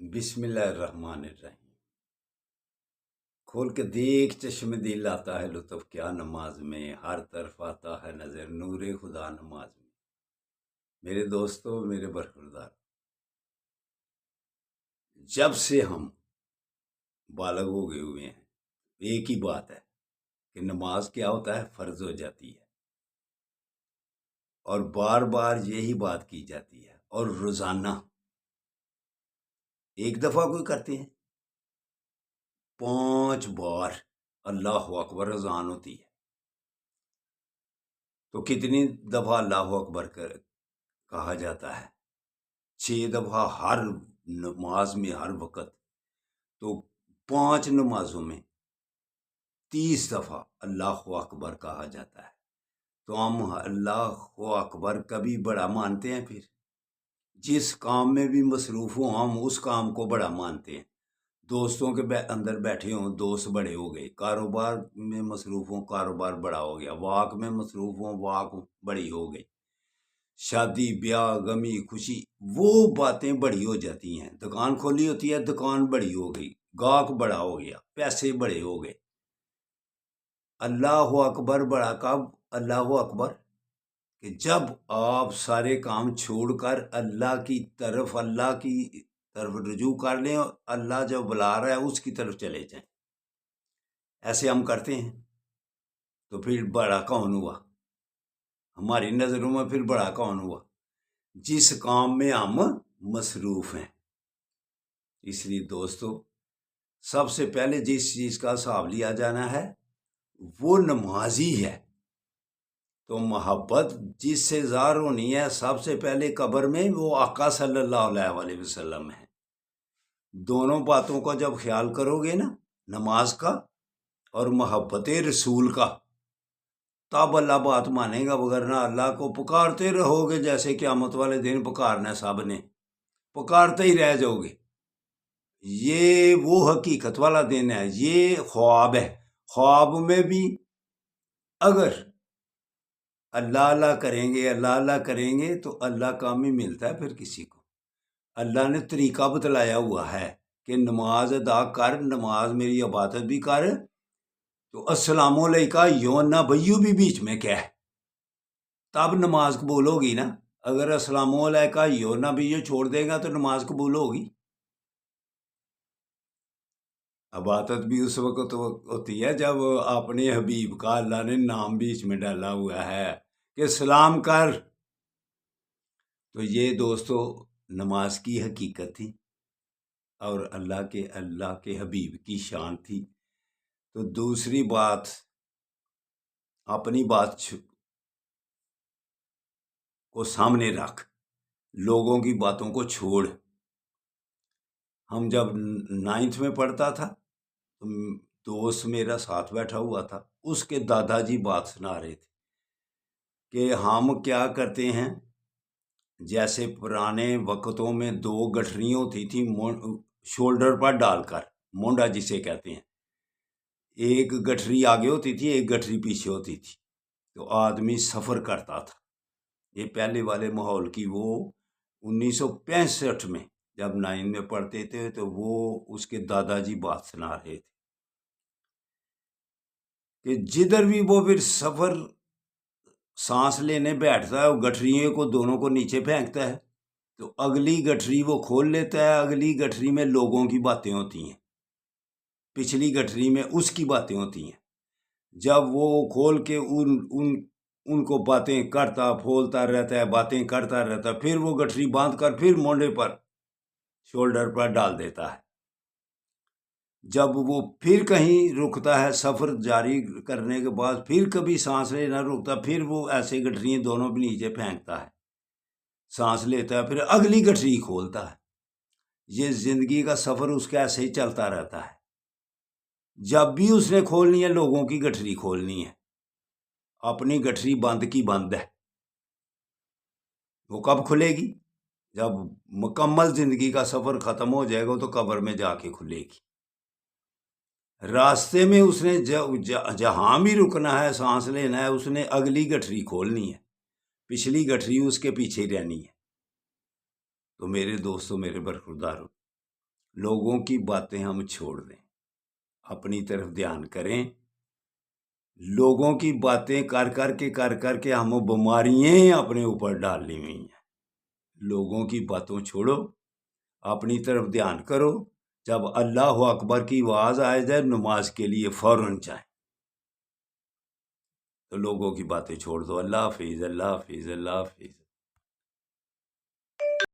بسم اللہ الرحمن الرحیم۔ کھول کے دیکھ چشم دل آتا ہے لطف کیا نماز میں، ہر طرف آتا ہے نظر نور خدا نماز میں۔ میرے دوستو، میرے برخوردار، جب سے ہم بالغ ہو گئے ہوئے ہیں ایک ہی بات ہے کہ نماز کیا ہوتا ہے، فرض ہو جاتی ہے، اور بار بار یہی بات کی جاتی ہے، اور روزانہ ایک دفعہ کوئی کرتے ہیں 5 بار اللہ اکبر اذان ہوتی ہے، تو کتنی دفعہ اللہ اکبر کہا جاتا ہے؟ 6 دفعہ ہر نماز میں، ہر وقت، تو 5 نمازوں میں 30 دفعہ اللہ اکبر کہا جاتا ہے۔ تو ہم اللہ اکبر کبھی بڑا مانتے ہیں؟ پھر جس کام میں بھی مصروف ہوں ہم اس کام کو بڑا مانتے ہیں۔ دوستوں کے اندر بیٹھے ہوں، دوست بڑے ہو گئے، کاروبار میں مصروف ہوں، کاروبار بڑا ہو گیا، واک میں مصروف ہوں، واک بڑی ہو گئی، شادی بیاہ غمی خوشی وہ باتیں بڑی ہو جاتی ہیں، دکان کھولی ہوتی ہے، دکان بڑی ہو گئی، گاہک بڑا ہو گیا، پیسے بڑے ہو گئے۔ اللہ اکبر بڑا کب؟ اللہ اکبر کہ جب آپ سارے کام چھوڑ کر اللہ کی طرف رجوع کر لیں، اور اللہ جو بلا رہا ہے اس کی طرف چلے جائیں۔ ایسے ہم کرتے ہیں تو پھر بڑا کون ہوا؟ ہماری نظروں میں پھر بڑا کون ہوا؟ جس کام میں ہم مصروف ہیں۔ اس لیے دوستو، سب سے پہلے جس چیز کا حساب لیا جانا ہے وہ نمازی ہے۔ تو محبت جس سے ظاہر ہونی ہے سب سے پہلے قبر میں، وہ آقا صلی اللہ علیہ وسلم ہے۔ دونوں باتوں کا جب خیال کرو گے نا، نماز کا اور محبت رسول کا، تب اللہ بات مانے گا، وگرنہ اللہ کو پکارتے رہو گے جیسے قیامت والے دن پکارنا ہے، سب نے پکارتے ہی رہ جاؤ گے۔ یہ وہ حقیقت والا دن ہے، یہ خواب ہے۔ خواب میں بھی اگر اللہ اللہ کریں گے، اللہ اللہ کریں گے تو اللہ کام ہی ملتا ہے پھر کسی کو۔ اللہ نے طریقہ بتلایا ہوا ہے کہ نماز ادا کر، نماز میری عبادت بھی کر، تو السلام علیکہ یونا بھائیو بھی بیچ میں کیا ہے، تب نماز قبول ہوگی نا۔ اگر السلام علیکہ یونا بھائیو چھوڑ دے گا تو نماز قبول ہوگی؟ عبادت بھی اس وقت ہوتی ہے جب اپنے حبیب کا اللہ نے نام بیچ میں ڈالا ہوا ہے کہ سلام کر۔ تو یہ دوستو نماز کی حقیقت تھی، اور اللہ کے حبیب کی شان تھی۔ تو دوسری بات، اپنی بات کو سامنے رکھ، لوگوں کی باتوں کو چھوڑ۔ ہم جب 9th میں پڑھتا تھا، دوست میرا ساتھ بیٹھا ہوا تھا، اس کے دادا جی بات سنا رہے تھے کہ ہم کیا کرتے ہیں، جیسے پرانے وقتوں میں 2 گٹھریاں ہوتی تھیں شولڈر پر ڈال کر، مونڈا جسے کہتے ہیں، ایک گٹھری آگے ہوتی تھی، ایک گٹھری پیچھے ہوتی تھی، تو آدمی سفر کرتا تھا۔ یہ پہلے والے ماحول کی، وہ 1965 میں جب 9 میں پڑھتے تھے تو وہ اس کے دادا جی بات سنا رہے تھے کہ جدھر بھی وہ پھر سفر سانس لینے بیٹھتا ہے، وہ گٹھریوں کو دونوں کو نیچے پھینکتا ہے، تو اگلی گٹھری وہ کھول لیتا ہے، اگلی گٹھری میں لوگوں کی باتیں ہوتی ہیں، پچھلی گٹھری میں اس کی باتیں ہوتی ہیں۔ جب وہ کھول کے ان کو باتیں کرتا پھولتا رہتا ہے، باتیں کرتا رہتا ہے، پھر وہ گٹھری باندھ کر پھر مونڈے پر، شولڈر پر ڈال دیتا ہے۔ جب وہ پھر کہیں رکتا ہے سفر جاری کرنے کے بعد، پھر کبھی سانس لینا رکتا، پھر وہ ایسے گٹھری دونوں بھی نیچے پھینکتا ہے، سانس لیتا ہے، پھر اگلی گٹھری کھولتا ہے۔ یہ زندگی کا سفر اس کا ایسے ہی چلتا رہتا ہے۔ جب بھی اس نے کھولنی ہے، لوگوں کی گٹھری کھولنی ہے، اپنی گٹھری بند کی بند ہے۔ وہ کب کھلے گی؟ جب مکمل زندگی کا سفر ختم ہو جائے گا تو قبر میں جا کے کھلے گی۔ راستے میں اس نے جہاں بھی رکنا ہے، سانس لینا ہے، اس نے اگلی گٹھری کھولنی ہے، پچھلی گٹھری اس کے پیچھے رہنی ہے۔ تو میرے دوستوں، میرے برخورداروں، لوگوں کی باتیں ہم چھوڑ دیں، اپنی طرف دھیان کریں۔ لوگوں کی باتیں کر کے ہم بیماریاں اپنے اوپر ڈال لی ہوئی ہیں۔ لوگوں کی باتوں چھوڑو، اپنی طرف دھیان کرو۔ جب اللہ اکبر کی آواز آئے جائے نماز کے لیے فوراً جائیں، تو لوگوں کی باتیں چھوڑ دو۔ اللہ حافظ، اللہ حافظ، اللہ حافظ۔